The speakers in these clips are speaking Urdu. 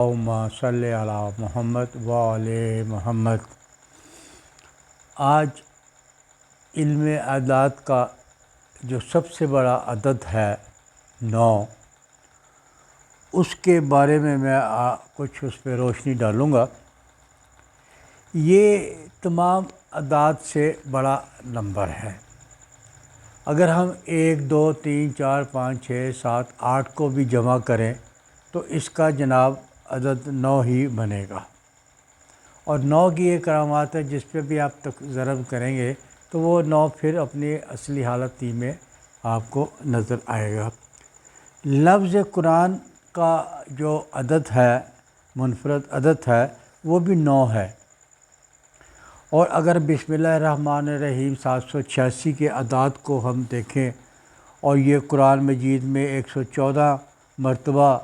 اللہم صلی علی محمد وآل محمد۔ آج علم اعداد کا جو سب سے بڑا عدد ہے 9، اس کے بارے میں کچھ اس پہ روشنی ڈالوں گا۔ یہ تمام اعداد سے بڑا نمبر ہے۔ اگر ہم 1 2 3 4 5 6 7 8 کو بھی جمع کریں تو اس کا جناب عدد 9 ہی بنے گا، اور 9 کی یہ کرامات ہے جس پہ بھی آپ تک ضرب کریں گے تو وہ 9 پھر اپنی اصلی حالت ہی میں آپ کو نظر آئے گا۔ لفظ قرآن کا جو عدد ہے، منفرد عدد ہے، وہ بھی 9 ہے۔ اور اگر بسم اللہ الرحمن الرحیم 786 کے اعداد کو ہم دیکھیں، اور یہ قرآن مجید میں 114 مرتبہ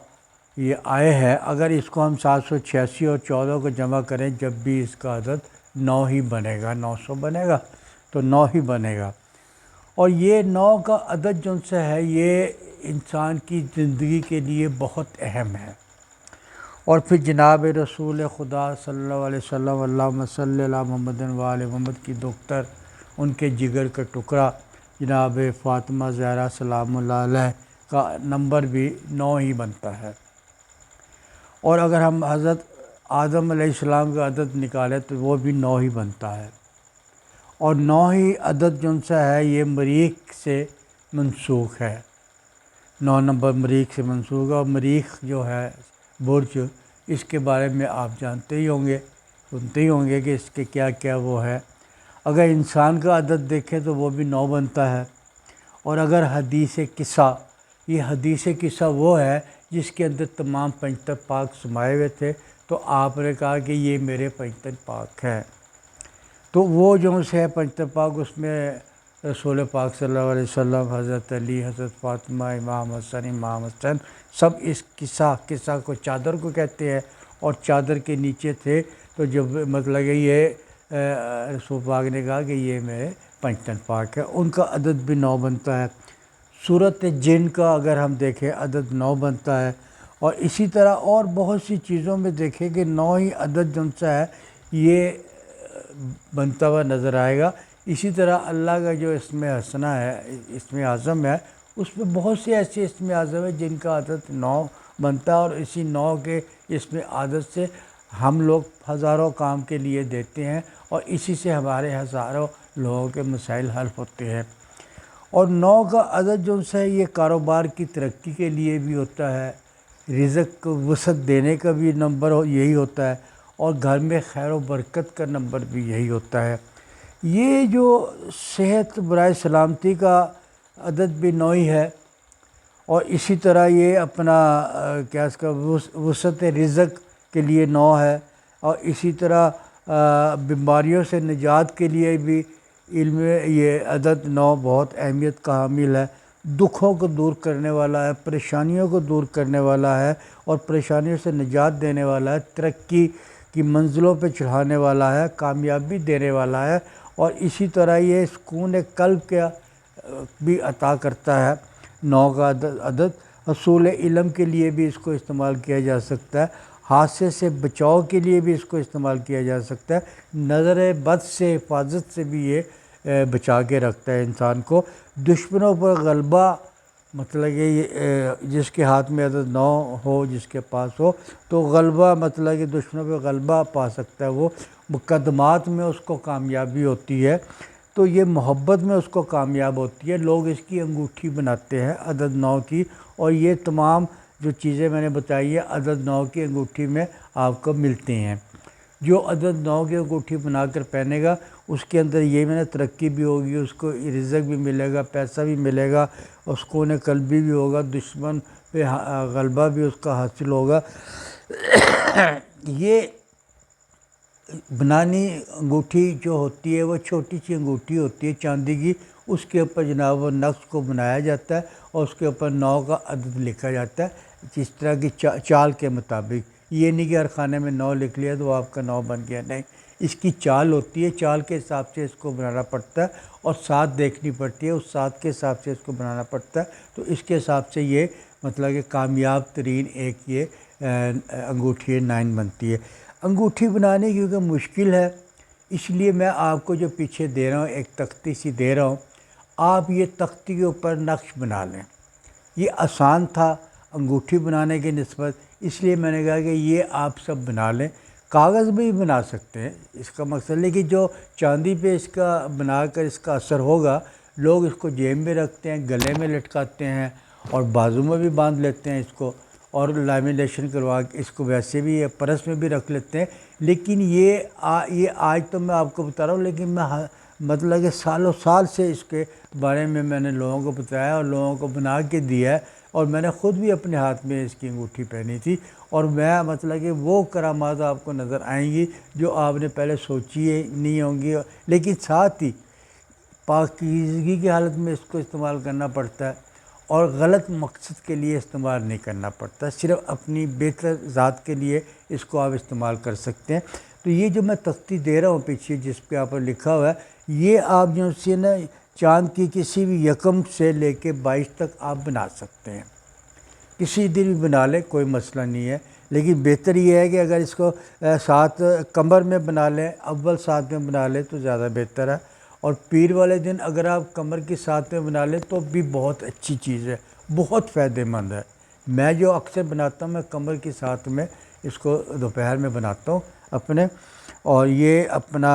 یہ آئے ہے، اگر اس کو ہم 786 اور 14 کو جمع کریں جب بھی اس کا عدد 9 ہی بنے گا، 900 بنے گا تو 9 ہی بنے گا۔ اور یہ 9 کا عدد جو سے ہے یہ انسان کی زندگی کے لیے بہت اہم ہے۔ اور پھر جناب رسول خدا صلی اللہ علیہ وسلم اللہم صلی علی محمد وآل محمد کی دختر، ان کے جگر کا ٹکڑا جناب فاطمہ زہرا سلام اللہ علیہ کا نمبر بھی 9 ہی بنتا ہے۔ اور اگر ہم حضرت آدم علیہ السلام کا عدد نکالیں تو وہ بھی 9 ہی بنتا ہے۔ اور 9 ہی عدد جو سا ہے یہ مریخ سے منسوخ ہے، 9 نمبر مریخ سے منسوخ ہے۔ اور مریخ جو ہے برج، اس کے بارے میں آپ جانتے ہی ہوں گے، سنتے ہی ہوں گے کہ اس کے کیا کیا وہ ہے۔ اگر انسان کا عدد دیکھیں تو وہ بھی 9 بنتا ہے۔ اور اگر حدیث قصہ، یہ حدیث قصہ وہ ہے جس کے اندر تمام پنجتن پاک سمائے ہوئے تھے، تو آپ نے کہا کہ یہ میرے پنجتن پاک ہیں، تو وہ جو ہے پنجتن پاک، اس میں رسول پاک صلی اللہ علیہ وسلم، حضرت علی، حضرت فاطمہ، امام حسن، امام حسین، سب اس قصہ کو چادر کو کہتے ہیں۔ اور چادر کے نیچے تھے، تو جب مطلب کہ یہ رسول پاک نے کہا کہ یہ میرے پنجتن پاک ہے، ان کا عدد بھی 9 بنتا ہے۔ سورۃ جن کا اگر ہم دیکھیں عدد 9 بنتا ہے۔ اور اسی طرح اور بہت سی چیزوں میں دیکھیں کہ 9 ہی عدد جو سا ہے یہ بنتا ہوا نظر آئے گا۔ اسی طرح اللہ کا جو اسم حسنہ ہے، اسم اعظم ہے، اس میں بہت سے ایسے اسم اعظم ہیں جن کا عدد 9 بنتا ہے، اور اسی 9 کے اسم عدد سے ہم لوگ ہزاروں کام کے لیے دیتے ہیں، اور اسی سے ہمارے ہزاروں لوگوں کے مسائل حل ہوتے ہیں۔ اور 9 کا عدد جو ہے یہ کاروبار کی ترقی کے لیے بھی ہوتا ہے، رزق کو وسعت دینے کا بھی نمبر یہی ہوتا ہے، اور گھر میں خیر و برکت کا نمبر بھی یہی ہوتا ہے۔ یہ جو صحت برائے سلامتی کا عدد بھی 9 ہی ہے۔ اور اسی طرح یہ اپنا کیا اس کا وسعت رزق کے لیے 9 ہے۔ اور اسی طرح بیماریوں سے نجات کے لیے بھی علم یہ عدد 9 بہت اہمیت کا حامل ہے۔ دکھوں کو دور کرنے والا ہے، پریشانیوں کو دور کرنے والا ہے، اور پریشانیوں سے نجات دینے والا ہے، ترقی کی منزلوں پہ چڑھانے والا ہے، کامیابی دینے والا ہے۔ اور اسی طرح یہ سکون قلب کا بھی عطا کرتا ہے۔ 9 کا عدد حصول علم کے لیے بھی اس کو استعمال کیا جا سکتا ہے، حادثے سے بچاؤ کے لیے بھی اس کو استعمال کیا جا سکتا ہے، نظر بد سے حفاظت سے بھی یہ بچا کے رکھتا ہے انسان کو، دشمنوں پر غلبہ، مطلب کہ جس کے ہاتھ میں عدد 9 ہو، جس کے پاس ہو تو غلبہ، مطلب کہ دشمنوں پہ غلبہ پا سکتا ہے، وہ مقدمات میں اس کو کامیابی ہوتی ہے، تو یہ محبت میں اس کو کامیاب ہوتی ہے۔ لوگ اس کی انگوٹھی بناتے ہیں عدد 9 کی، اور یہ تمام جو چیزیں میں نے بتائی ہے عدد 9 کی انگوٹھی میں آپ کو ملتے ہیں۔ جو عدد 9 کی انگوٹھی بنا کر پہنے گا اس کے اندر یہ میں نے ترقی بھی ہوگی، اس کو رزق بھی ملے گا، پیسہ بھی ملے گا، سکون قلبی بھی ہوگا، دشمن پہ غلبہ بھی اس کا حاصل ہوگا۔ یہ بنانی انگوٹھی جو ہوتی ہے وہ چھوٹی سی انگوٹھی ہوتی ہے چاندی کی، اس کے اوپر جناب وہ نقش کو بنایا جاتا ہے، اور اس کے اوپر 9 کا عدد لکھا جاتا ہے جس طرح کی چال کے مطابق۔ یہ نہیں کہ ہر خانے میں 9 لکھ لیا تو وہ آپ کا 9 بن گیا، نہیں، اس کی چال ہوتی ہے، چال کے حساب سے اس کو بنانا پڑتا ہے، اور ساتھ دیکھنی پڑتی ہے، اس ساتھ کے حساب سے اس کو بنانا پڑتا ہے، تو اس کے حساب سے یہ مطلب کہ کامیاب ترین ایک یہ انگوٹھی 9 بنتی ہے۔ انگوٹھی بنانے کیونکہ مشکل ہے، اس لیے میں آپ کو جو پیچھے دے رہا ہوں ایک تختی سی دے رہا ہوں، آپ یہ تختی کے اوپر نقش بنا لیں۔ یہ آسان تھا انگوٹھی بنانے کی نسبت، اس لیے میں نے کہا کہ یہ آپ سب بنا لیں۔ کاغذ بھی بنا سکتے ہیں، اس کا مقصد، لیکن جو چاندی پہ اس کا بنا کر اس کا اثر ہوگا، لوگ اس کو جیب میں رکھتے ہیں، گلے میں لٹکاتے ہیں اور بازو میں بھی باندھ لیتے ہیں اس کو، اور لیمینیشن کروا کے اس کو ویسے بھی پرس میں بھی رکھ لیتے ہیں۔ لیکن یہ آج تو میں آپ کو بتا رہا ہوں، لیکن میں مطلب کہ سالوں سال سے اس کے بارے میں نے لوگوں کو بتایا اور لوگوں کو بنا کے دیا ہے، اور میں نے خود بھی اپنے ہاتھ میں اس کی انگوٹھی پہنی تھی، اور میں مطلب کہ وہ کرامات آپ کو نظر آئیں گی جو آپ نے پہلے سوچی نہیں ہوں گی۔ لیکن ساتھ ہی پاکیزگی کی حالت میں اس کو استعمال کرنا پڑتا ہے، اور غلط مقصد کے لیے استعمال نہیں کرنا پڑتا، صرف اپنی بہتر ذات کے لیے اس کو آپ استعمال کر سکتے ہیں۔ تو یہ جو میں تختی دے رہا ہوں پیچھے جس پہ آپ پر لکھا ہوا ہے، یہ آپ جو سے نا چاند کی کسی بھی یکم سے لے کے 22 تک آپ بنا سکتے ہیں، کسی دن بھی بنا لیں، کوئی مسئلہ نہیں ہے۔ لیکن بہتر یہ ہے کہ اگر اس کو 7 کمر میں بنا لیں، اول 7 میں بنا لیں تو زیادہ بہتر ہے، اور پیر والے دن اگر آپ کمر کی 7 میں بنا لیں تو بھی بہت اچھی چیز ہے، بہت فائدہ مند ہے۔ میں جو اکثر بناتا ہوں، میں کمر کی 7 میں اس کو دوپہر میں بناتا ہوں اپنے، اور یہ اپنا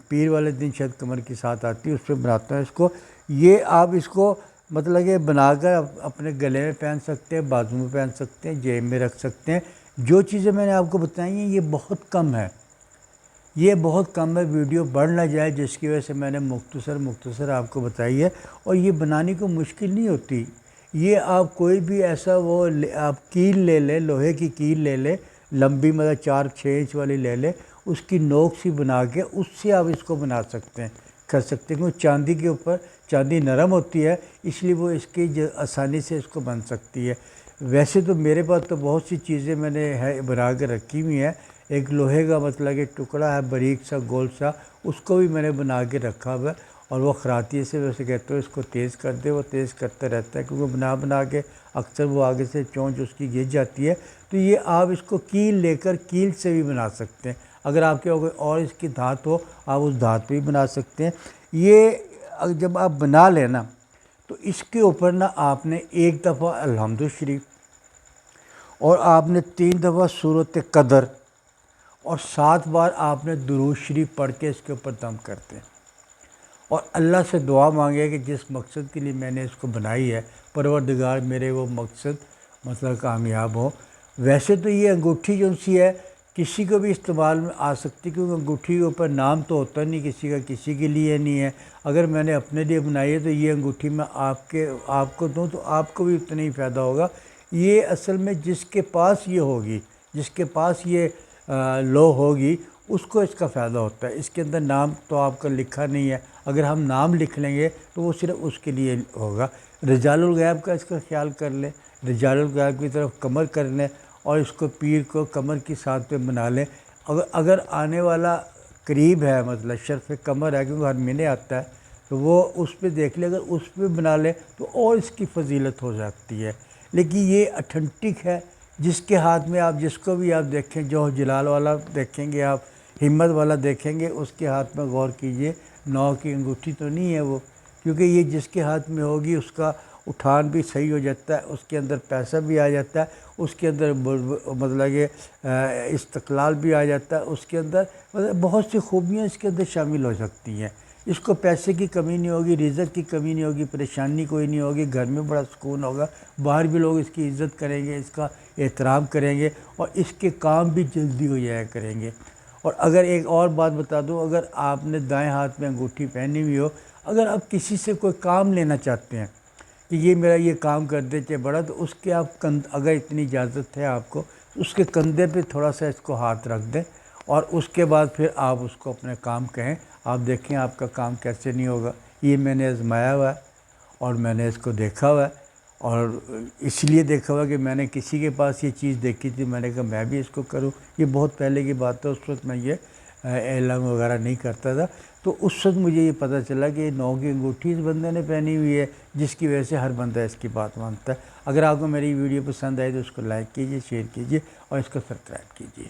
پیر والے دن شاید کمر کی 7 آتی ہے، اس پہ بناتا ہوں اس کو۔ یہ آپ اس کو مطلب کہ بنا کر اپنے گلے میں پہن سکتے ہیں، بازو میں پہن سکتے ہیں، جیب میں رکھ سکتے ہیں۔ جو چیزیں میں نے آپ کو بتائی ہیں یہ بہت کم ہے، یہ بہت کم ہے، ویڈیو بڑھ نہ جائے، جس کی وجہ سے میں نے مختصر آپ کو بتائی ہے، اور یہ بنانے کو مشکل نہیں ہوتی۔ یہ آپ کوئی بھی ایسا آپ کیل لے لیں، لوہے کی کیل لے لیں، لمبی مطلب 4-6 انچ والی لے لیں، اس کی نوک سی بنا کے اس سے آپ اس کو بنا سکتے ہیں، کر سکتے ہیں، کیونکہ چاندی کے اوپر چاندی نرم ہوتی ہے، اس لیے وہ اس کی آسانی سے اس کو بن سکتی ہے۔ ویسے تو میرے پاس تو بہت سی چیزیں میں نے بنا کے رکھی ہوئی ہیں، ایک لوہے کا مطلب کہ ٹکڑا ہے باریک سا گول سا، اس کو بھی میں نے بنا کے رکھا ہوا ہے، اور وہ خراتیے سے ویسے کہتے ہو اس کو تیز کر دے، وہ تیز کرتا رہتا ہے، کیونکہ بنا کے اکثر وہ آگے سے چونچ اس کی گر جاتی ہے۔ تو یہ آپ اس کو کیل لے کر کیل سے بھی بنا سکتے ہیں، اگر آپ کے کوئی اور اس کی دھات ہو آپ اس دھات پہ بھی بنا سکتے ہیں۔ یہ جب آپ بنا لیں نا تو اس کے اوپر نا آپ نے ایک دفعہ الحمد شریف، اور آپ نے 3 دفعہ سورۃ قدر، اور 7 بار آپ نے درود شریف پڑھ کے اس کے اوپر دم کرتے ہیں، اور اللہ سے دعا مانگے کہ جس مقصد کے لیے میں نے اس کو بنائی ہے، پروردگار میرے وہ مقصد مطلب کامیاب ہو۔ ویسے تو یہ انگوٹھی جو سی ہے کسی کو بھی استعمال میں آ سکتی، کیونکہ انگوٹھی کے اوپر نام تو ہوتا نہیں کسی کا، کسی کے لیے نہیں ہے۔ اگر میں نے اپنے لیے بنائی ہے تو یہ انگوٹھی میں آپ کو دوں تو آپ کو بھی اتنا ہی فائدہ ہوگا۔ یہ اصل میں جس کے پاس یہ ہوگی، جس کے پاس یہ لو ہوگی، اس کو اس کا فائدہ ہوتا ہے۔ اس کے اندر نام تو آپ کا لکھا نہیں ہے، اگر ہم نام لکھ لیں گے تو وہ صرف اس کے لیے ہوگا۔ رجال الغیب کا اس کا خیال کر لیں، رجال الغیب کی طرف کمر کر لیں، اور اس کو پیر کو کمر کی 7 پہ بنا لیں۔ اگر آنے والا قریب ہے، مطلب شرف کمر ہے، کیونکہ ہر مہینے آتا ہے، تو وہ اس پہ دیکھ لیں، اگر اس پہ بنا لیں تو اور اس کی فضیلت ہو جاتی ہے۔ لیکن یہ اتھینٹک ہے، جس کے ہاتھ میں آپ جس کو بھی آپ دیکھیں، جو جلال والا دیکھیں گے، آپ ہمت والا دیکھیں گے، اس کے ہاتھ میں غور کیجئے، 9 کی انگوٹھی تو نہیں ہے وہ، کیونکہ یہ جس کے ہاتھ میں ہوگی اس کا اٹھان بھی صحیح ہو جاتا ہے، اس کے اندر پیسہ بھی آ جاتا ہے، اس کے اندر مطلب کہ استقلال بھی آ جاتا ہے، اس کے اندر مطلب بہت سی خوبیاں اس کے اندر شامل ہو سکتی ہیں۔ اس کو پیسے کی کمی نہیں ہوگی، رزق کی کمی نہیں ہوگی، پریشانی کوئی نہیں ہوگی، گھر میں بڑا سکون ہوگا، باہر بھی لوگ اس کی عزت کریں گے، اس کا احترام کریں گے، اور اس کے کام بھی جلدی ہو جایا کریں گے۔ اور اگر ایک اور بات بتا دوں، اگر آپ نے دائیں ہاتھ میں انگوٹھی پہنی ہوئی ہو، اگر آپ کسی سے کوئی کام لینا چاہتے ہیں کہ یہ میرا یہ کام کر دے چاہے بڑا، تو اس کے آپ اگر اتنی اجازت ہے آپ کو، اس کے کندھے پہ تھوڑا سا اس کو ہاتھ رکھ دیں، اور اس کے بعد پھر آپ اس کو اپنے کام کہیں، آپ دیکھیں آپ کا کام کیسے نہیں ہوگا۔ یہ میں نے آزمایا ہوا ہے، اور میں نے اس کو دیکھا ہوا ہے، اور اس لیے دیکھا ہوا کہ میں نے کسی کے پاس یہ چیز دیکھی تھی، میں نے کہا میں بھی اس کو کروں۔ یہ بہت پہلے کی بات ہے، اس وقت میں یہ اعلان وغیرہ نہیں کرتا تھا، تو اس وقت مجھے یہ پتہ چلا کہ 9 کی انگوٹھی اس بندے نے پہنی ہوئی ہے، جس کی وجہ سے ہر بندہ اس کی بات مانتا ہے۔ اگر آپ کو میری ویڈیو پسند آئے تو اس کو لائک کیجئے، شیئر کیجئے اور اس کو سبسکرائب کیجئے۔